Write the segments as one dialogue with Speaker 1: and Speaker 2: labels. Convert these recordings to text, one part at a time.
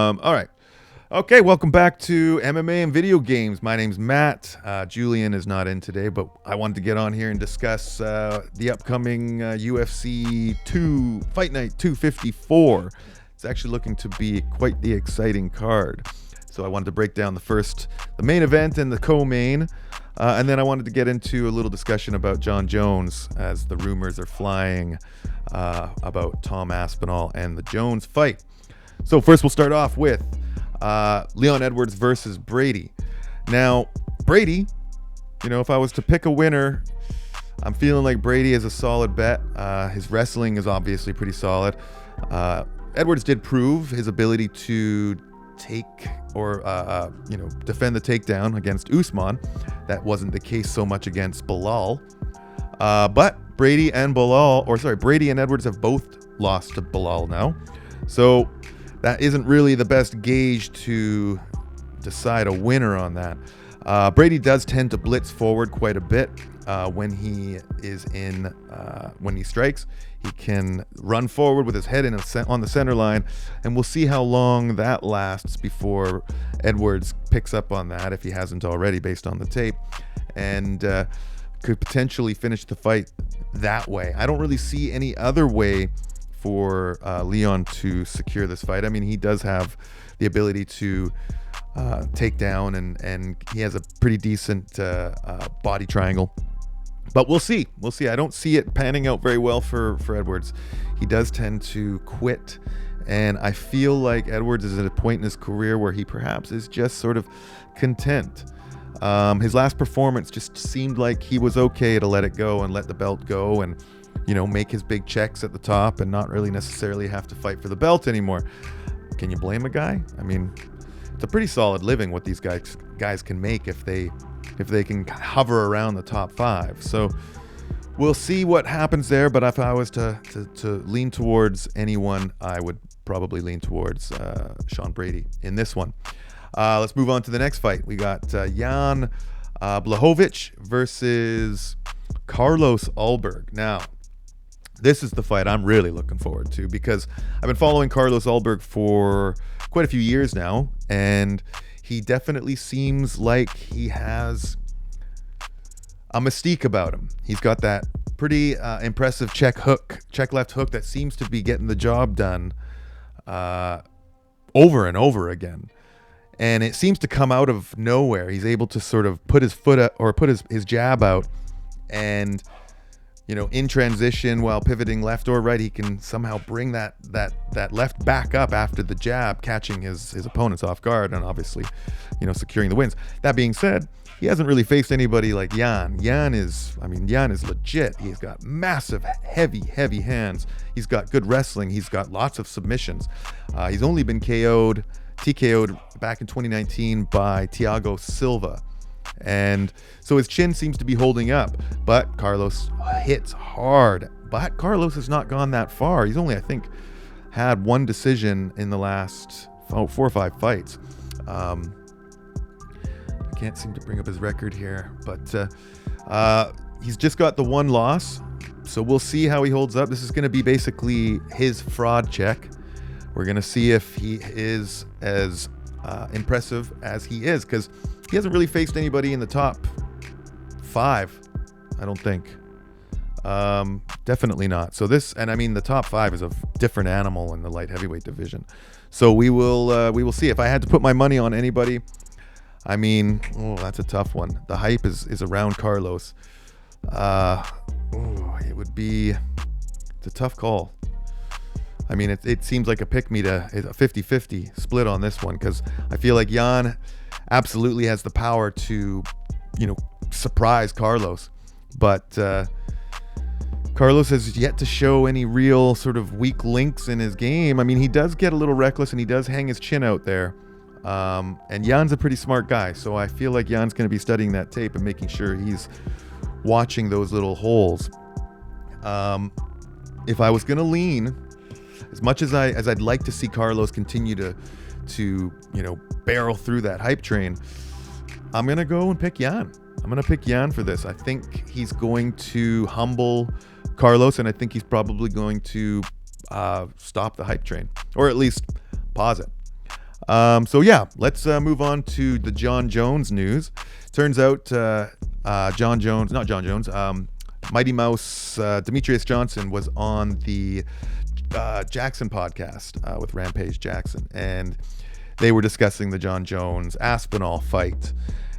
Speaker 1: All right. Okay, welcome back to MMA and video games. My name's Matt. Julian is not in today, but I wanted to get on here and discuss the upcoming UFC Fight Night 254. It's actually looking to be quite the exciting card. So I wanted to break down the main event and the co-main, and then I wanted to get into a little discussion about Jon Jones as the rumors are flying about Tom Aspinall and the Jones fight. So first we'll start off with Leon Edwards versus Brady. Now, Brady, if I was to pick a winner, I'm feeling like Brady is a solid bet. His wrestling is obviously pretty solid. Edwards did prove his ability to take or defend the takedown against Usman. That wasn't the case so much against Bilal. But Brady and Edwards have both lost to Bilal now. So that isn't really the best gauge to decide a winner on that. Brady does tend to blitz forward quite a bit when he strikes. He can run forward with his head on the center line, and we'll see how long that lasts before Edwards picks up on that, if he hasn't already, based on the tape, and could potentially finish the fight that way. I don't really see any other way for Leon to secure this fight. I mean, he does have the ability to take down, and he has a pretty decent body triangle. But we'll see. I don't see it panning out very well for Edwards. He does tend to quit, and I feel like Edwards is at a point in his career where he perhaps is just sort of content. His last performance just seemed like he was okay to let it go and let the belt go and make his big checks at the top and not really necessarily have to fight for the belt anymore. Can you blame a guy? I mean, it's a pretty solid living what these guys can make if they can hover around the top 5. So we'll see what happens there. But if I was to lean towards anyone, I would probably lean towards Sean Brady in this one. Let's move on to the next fight. We got Jan Blachowicz versus Carlos Ulberg. Now, this is the fight I'm really looking forward to because I've been following Carlos Ulberg for quite a few years now, and he definitely seems like he has a mystique about him. He's got that pretty impressive check left hook that seems to be getting the job done over and over again. And it seems to come out of nowhere. He's able to sort of put his foot up, or put his jab out, and in transition while pivoting left or right, he can somehow bring that left back up after the jab, catching his opponents off guard and obviously, securing the wins. That being said, he hasn't really faced anybody like Jan. Jan is legit. He's got massive, heavy hands. He's got good wrestling. He's got lots of submissions. He's only been TKO'd back in 2019 by Thiago Silva. And so his chin seems to be holding up, but Carlos hits hard. But Carlos has not gone that far. He's only, I think, had one decision in the last 4 or 5 fights. I can't seem to bring up his record here, but he's just got the one loss. So we'll see how he holds up. This is going to be basically his fraud check. We're going to see if he is as impressive as he is, because he hasn't really faced anybody in the top 5, I don't think. Definitely not. So the top 5 is a different animal in the light heavyweight division. So we will see. If I had to put my money on anybody, that's a tough one. The hype is around Carlos. It's a tough call. It seems like a pick-me a 50-50 split on this one, because I feel like Jan absolutely has the power to, surprise Carlos. But Carlos has yet to show any real sort of weak links in his game. He does get a little reckless, and he does hang his chin out there. And Jan's a pretty smart guy, so I feel like Jan's going to be studying that tape and making sure he's watching those little holes. If I was going to lean, as much as I'd like to see Carlos continue to barrel through that hype train, I'm going to go and pick Jan. I'm going to pick Jan for this. I think he's going to humble Carlos, and I think he's probably going to stop the hype train, or at least pause it. So yeah, let's move on to the Jon Jones news. Turns out Mighty Mouse Demetrius Johnson was on the Jackson podcast with Rampage Jackson, and they were discussing the Jon Jones Aspinall fight.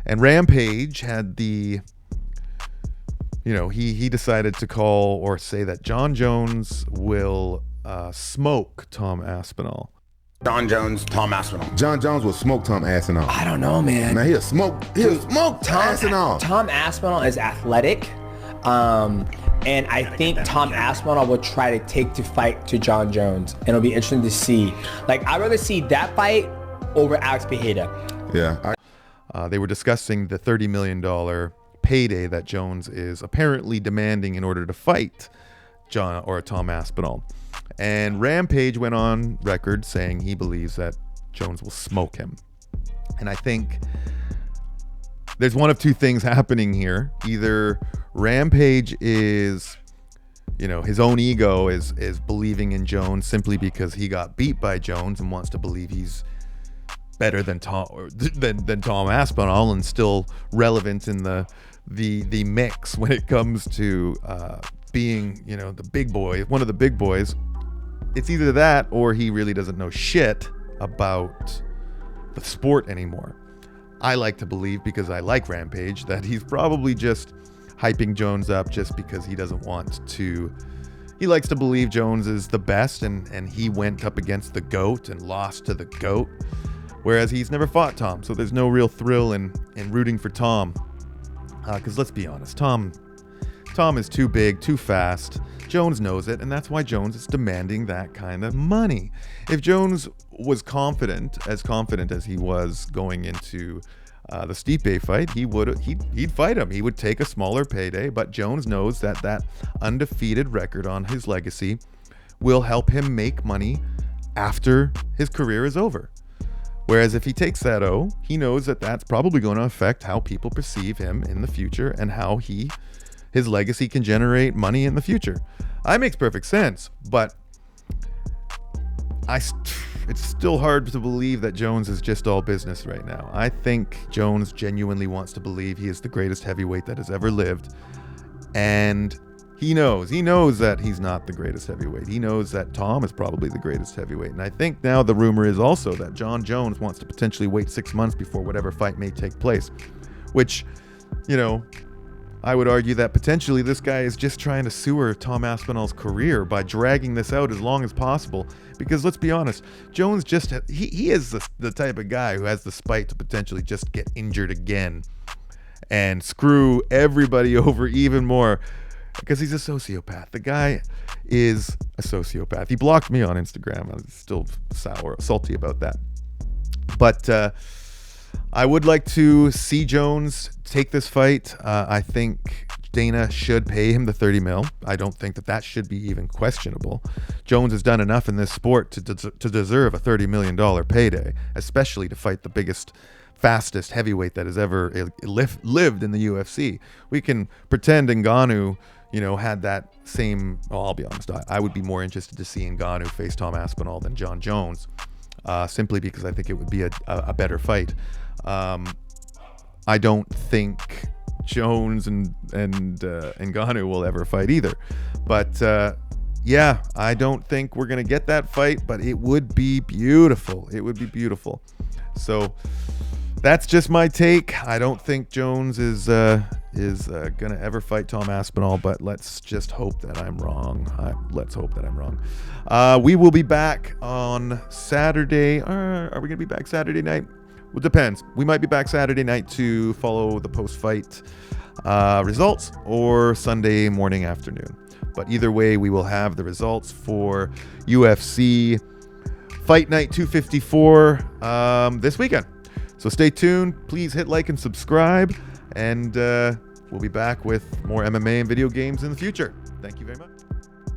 Speaker 1: And Rampage had he decided to call or say that Jon Jones will smoke Tom Aspinall.
Speaker 2: Jon Jones, Tom Aspinall.
Speaker 3: Jon Jones will smoke Tom Aspinall.
Speaker 4: I don't know, man.
Speaker 3: Man, he'll smoke Tom Aspinall.
Speaker 4: Tom Aspinall is athletic. And I think Tom Aspinall will try to take the fight to Jon Jones. And it'll be interesting to see. Like, I'd rather see that fight over Alex Pereira.
Speaker 3: Yeah.
Speaker 1: They were discussing the $30 million payday that Jones is apparently demanding in order to fight Tom Aspinall. And Rampage went on record saying he believes that Jones will smoke him. And I think there's one of two things happening here. Either Rampage is, his own ego is believing in Jones simply because he got beat by Jones and wants to believe he's better than Tom Aspinall and still relevant in the mix when it comes to being, the big boy, one of the big boys. It's either that or he really doesn't know shit about the sport anymore. I like to believe, because I like Rampage, that he's probably just hyping Jones up just because he doesn't want to. He likes to believe Jones is the best, and he went up against the GOAT and lost to the GOAT, whereas he's never fought Tom. So there's no real thrill in rooting for Tom. Because let's be honest, Tom is too big, too fast. Jones knows it, and that's why Jones is demanding that kind of money. If Jones was confident as he was going into the Stipe fight, he'd fight him. He would take a smaller payday, but Jones knows that undefeated record on his legacy will help him make money after his career is over. Whereas if he takes that O, he knows that that's probably going to affect how people perceive him in the future and how his legacy can generate money in the future. That makes perfect sense, but it's still hard to believe that Jones is just all business right now. I think Jones genuinely wants to believe he is the greatest heavyweight that has ever lived, and he knows that he's not the greatest heavyweight. He knows that Tom is probably the greatest heavyweight, and I think now the rumor is also that Jon Jones wants to potentially wait 6 months before whatever fight may take place, which, I would argue that potentially this guy is just trying to sewer Tom Aspinall's career by dragging this out as long as possible. Because let's be honest, Jones he is the type of guy who has the spite to potentially just get injured again and screw everybody over even more, because he's a sociopath. The guy is a sociopath. He blocked me on Instagram. I'm still salty about that. But I would like to see Jones take this fight. I think Dana should pay him the $30 million. I don't think that should be even questionable. Jones has done enough in this sport to deserve a $30 million payday, especially to fight the biggest, fastest heavyweight that has ever lived in the UFC. We can pretend Ngannou, had that same. Well, I'll be honest. I would be more interested to see Ngannou face Tom Aspinall than Jon Jones, simply because I think it would be a better fight. I don't think Jones and Ngannou will ever fight either. But yeah, I don't think we're going to get that fight, but it would be beautiful. It would be beautiful. So that's just my take. I don't think Jones is going to ever fight Tom Aspinall, but let's just hope that I'm wrong. Let's hope that I'm wrong. We will be back on Saturday. Are we going to be back Saturday night? Well, it depends. We might be back Saturday night to follow the post-fight results, or Sunday morning, afternoon. But either way, we will have the results for UFC Fight Night 254 this weekend. So stay tuned. Please hit like and subscribe. And we'll be back with more MMA and video games in the future. Thank you very much.